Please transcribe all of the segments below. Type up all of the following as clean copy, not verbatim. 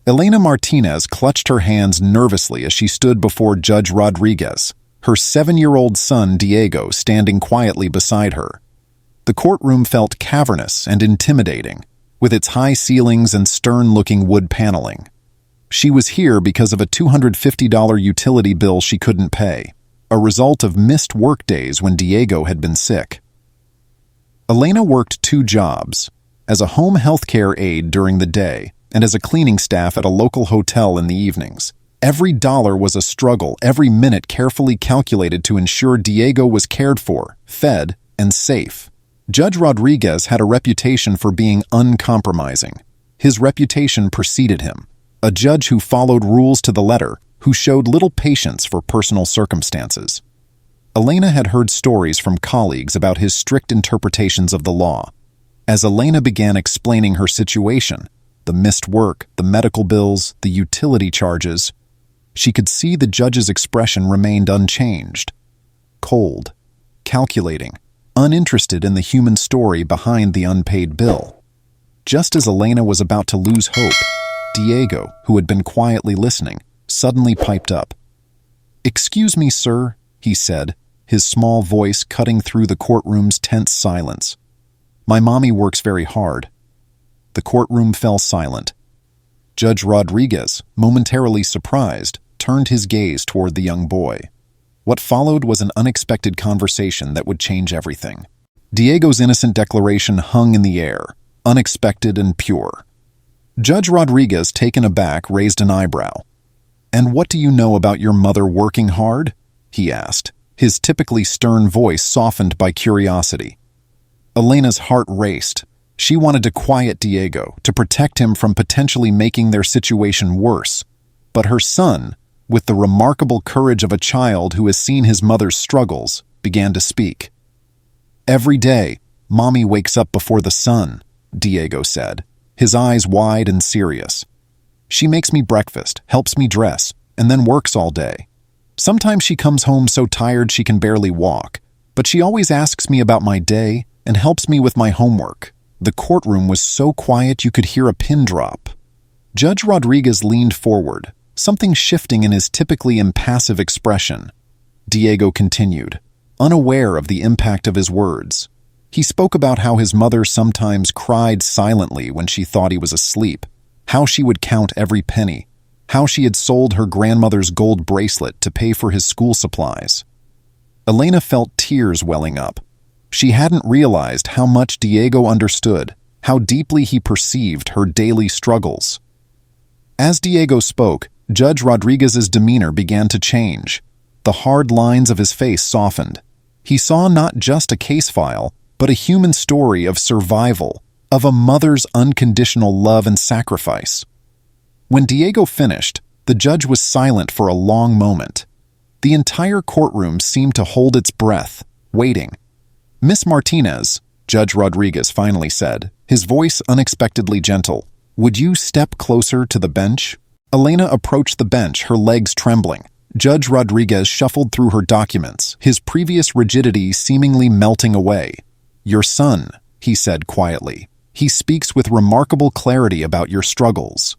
Elena Martinez clutched her hands nervously as she stood before Judge Rodriguez, her 7-year-old son Diego standing quietly beside her. The courtroom felt cavernous and intimidating, with its high ceilings and stern-looking wood paneling. She was here because of a $250 utility bill she couldn't pay, a result of missed workdays when Diego had been sick. Elena worked 2 jobs, as a home health care aide during the day and as a cleaning staff at a local hotel in the evenings. Every dollar was a struggle, every minute carefully calculated to ensure Diego was cared for, fed, and safe. Judge Rodriguez had a reputation for being uncompromising. His reputation preceded him, a judge who followed rules to the letter, who showed little patience for personal circumstances. Elena had heard stories from colleagues about his strict interpretations of the law. As Elena began explaining her situation, the missed work, the medical bills, the utility charges, she could see the judge's expression remained unchanged. Cold, calculating, uninterested in the human story behind the unpaid bill. Just as Elena was about to lose hope, Diego, who had been quietly listening, suddenly piped up. "Excuse me, sir," he said, his small voice cutting through the courtroom's tense silence. "My mommy works very hard." The courtroom fell silent. Judge Rodriguez, momentarily surprised, turned his gaze toward the young boy. What followed was an unexpected conversation that would change everything. Diego's innocent declaration hung in the air, unexpected and pure. Judge Rodriguez, taken aback, raised an eyebrow. "And what do you know about your mother working hard?" he asked, his typically stern voice softened by curiosity. Elena's heart raced. She wanted to quiet Diego, to protect him from potentially making their situation worse. But her son, with the remarkable courage of a child who has seen his mother's struggles, began to speak. "Every day, Mommy wakes up before the sun," Diego said, his eyes wide and serious. "She makes me breakfast, helps me dress, and then works all day. Sometimes she comes home so tired she can barely walk, but she always asks me about my day and helps me with my homework." The courtroom was so quiet you could hear a pin drop. Judge Rodriguez leaned forward, something shifting in his typically impassive expression. Diego continued, unaware of the impact of his words. He spoke about how his mother sometimes cried silently when she thought he was asleep, how she would count every penny, how she had sold her grandmother's gold bracelet to pay for his school supplies. Elena felt tears welling up. She hadn't realized how much Diego understood, how deeply he perceived her daily struggles. As Diego spoke, Judge Rodriguez's demeanor began to change. The hard lines of his face softened. He saw not just a case file, but a human story of survival, of a mother's unconditional love and sacrifice. When Diego finished, the judge was silent for a long moment. The entire courtroom seemed to hold its breath, waiting. "Miss Martinez," Judge Rodriguez finally said, his voice unexpectedly gentle, "would you step closer to the bench?" Elena approached the bench, her legs trembling. Judge Rodriguez shuffled through her documents, his previous rigidity seemingly melting away. "Your son," he said quietly. "He speaks with remarkable clarity about your struggles."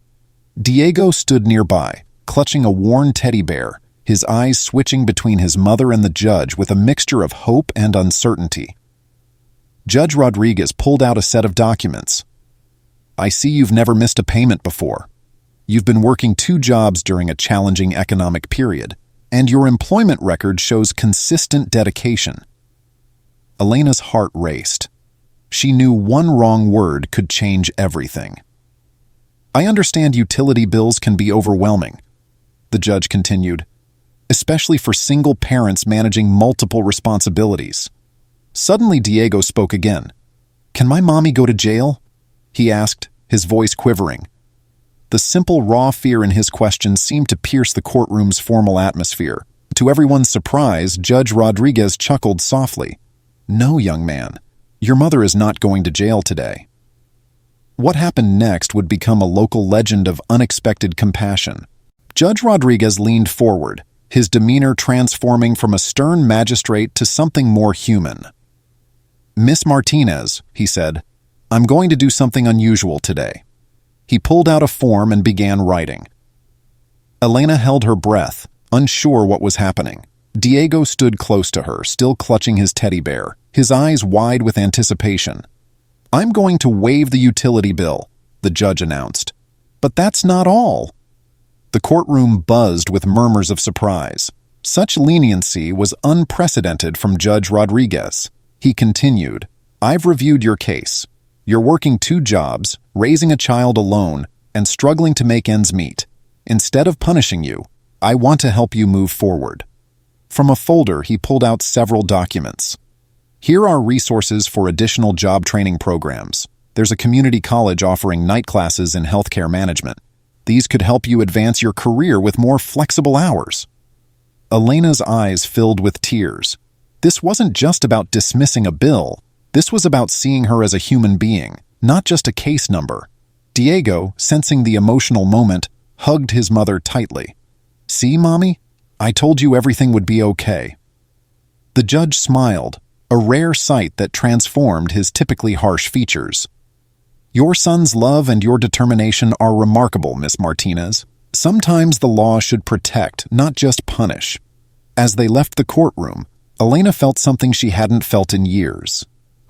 Diego stood nearby, clutching a worn teddy bear, his eyes switching between his mother and the judge with a mixture of hope and uncertainty. Judge Rodriguez pulled out a set of documents. "I see you've never missed a payment before. You've been working 2 jobs during a challenging economic period, and your employment record shows consistent dedication." Elena's heart raced. She knew one wrong word could change everything. "I understand utility bills can be overwhelming," the judge continued, "especially for single parents managing multiple responsibilities." Suddenly Diego spoke again. "Can my mommy go to jail?" he asked, his voice quivering. The simple, raw fear in his question seemed to pierce the courtroom's formal atmosphere. To everyone's surprise, Judge Rodriguez chuckled softly. "No, young man, your mother is not going to jail today." What happened next would become a local legend of unexpected compassion. Judge Rodriguez leaned forward, his demeanor transforming from a stern magistrate to something more human. "Miss Martinez," he said, "I'm going to do something unusual today." He pulled out a form and began writing. Elena held her breath, unsure what was happening. Diego stood close to her, still clutching his teddy bear, his eyes wide with anticipation. "I'm going to waive the utility bill," the judge announced. "But that's not all." The courtroom buzzed with murmurs of surprise. Such leniency was unprecedented from Judge Rodriguez. He continued, "I've reviewed your case. You're working 2 jobs, raising a child alone, and struggling to make ends meet. Instead of punishing you, I want to help you move forward." From a folder, he pulled out several documents. "Here are resources for additional job training programs. There's a community college offering night classes in healthcare management. These could help you advance your career with more flexible hours." Elena's eyes filled with tears. This wasn't just about dismissing a bill. This was about seeing her as a human being, not just a case number. Diego, sensing the emotional moment, hugged his mother tightly. "See, Mommy? I told you everything would be okay." The judge smiled, a rare sight that transformed his typically harsh features. "Your son's love and your determination are remarkable, Miss Martinez. Sometimes the law should protect, not just punish." As they left the courtroom, Elena felt something she hadn't felt in years: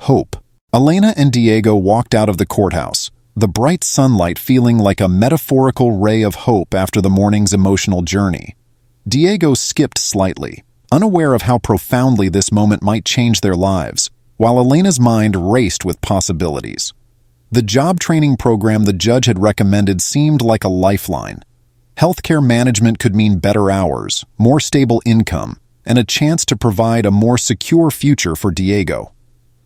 hope. Elena and Diego walked out of the courthouse, the bright sunlight feeling like a metaphorical ray of hope after the morning's emotional journey. Diego skipped slightly, unaware of how profoundly this moment might change their lives, while Elena's mind raced with possibilities. The job training program the judge had recommended seemed like a lifeline. Healthcare management could mean better hours, more stable income, and a chance to provide a more secure future for Diego.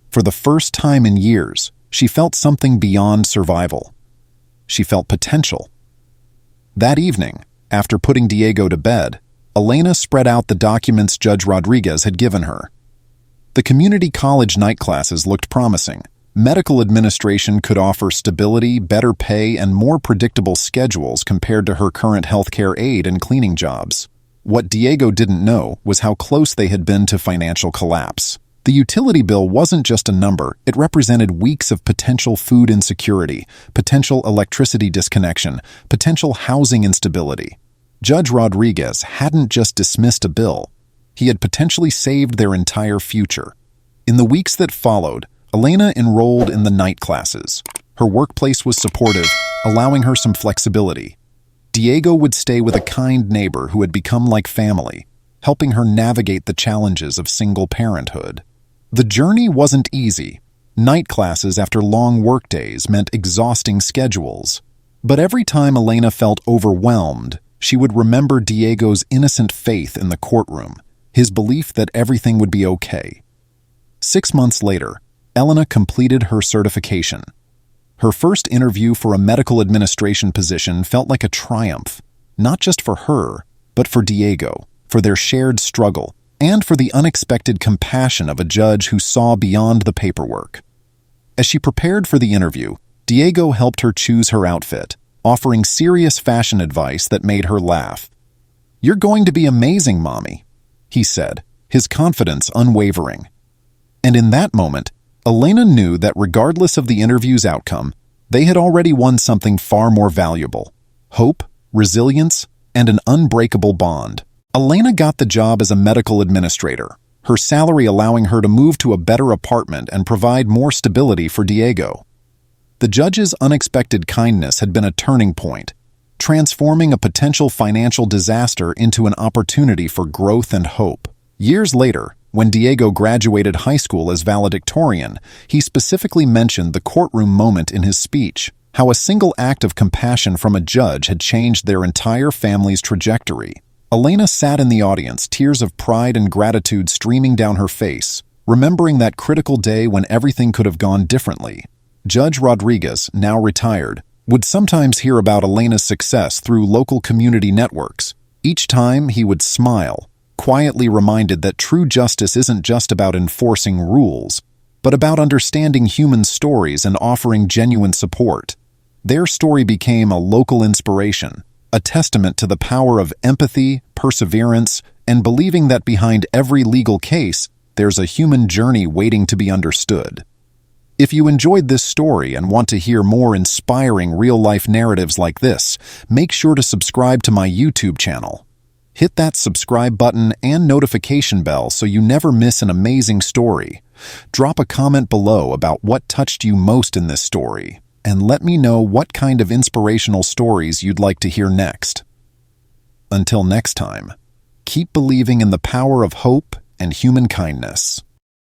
For the first time in years, she felt something beyond survival. She felt potential. That evening, after putting Diego to bed, Elena spread out the documents Judge Rodriguez had given her. The community college night classes looked promising. Medical administration could offer stability, better pay, and more predictable schedules compared to her current healthcare aide and cleaning jobs. What Diego didn't know was how close they had been to financial collapse. The utility bill wasn't just a number, it represented weeks of potential food insecurity, potential electricity disconnection, potential housing instability. Judge Rodriguez hadn't just dismissed a bill, he had potentially saved their entire future. In the weeks that followed, Elena enrolled in the night classes. Her workplace was supportive, allowing her some flexibility. Diego would stay with a kind neighbor who had become like family, helping her navigate the challenges of single parenthood. The journey wasn't easy. Night classes after long workdays meant exhausting schedules. But every time Elena felt overwhelmed, she would remember Diego's innocent faith in the courtroom, his belief that everything would be okay. 6 months later, Elena completed her certification. Her first interview for a medical administration position felt like a triumph, not just for her, but for Diego, for their shared struggle, and for the unexpected compassion of a judge who saw beyond the paperwork. As she prepared for the interview, Diego helped her choose her outfit, offering serious fashion advice that made her laugh. "You're going to be amazing, Mommy," he said, his confidence unwavering. And in that moment, Elena knew that regardless of the interview's outcome, they had already won something far more valuable: hope, resilience, and an unbreakable bond. Elena got the job as a medical administrator, her salary allowing her to move to a better apartment and provide more stability for Diego. The judge's unexpected kindness had been a turning point, transforming a potential financial disaster into an opportunity for growth and hope. Years later, when Diego graduated high school as valedictorian, he specifically mentioned the courtroom moment in his speech, how a single act of compassion from a judge had changed their entire family's trajectory. Elena sat in the audience, tears of pride and gratitude streaming down her face, remembering that critical day when everything could have gone differently. Judge Rodriguez, now retired, would sometimes hear about Elena's success through local community networks. Each time, he would smile, quietly reminded that true justice isn't just about enforcing rules, but about understanding human stories and offering genuine support. Their story became a local inspiration, a testament to the power of empathy, perseverance, and believing that behind every legal case, there's a human journey waiting to be understood. If you enjoyed this story and want to hear more inspiring real-life narratives like this, make sure to subscribe to my YouTube channel. Hit that subscribe button and notification bell so you never miss an amazing story. Drop a comment below about what touched you most in this story, and let me know what kind of inspirational stories you'd like to hear next. Until next time, keep believing in the power of hope and human kindness.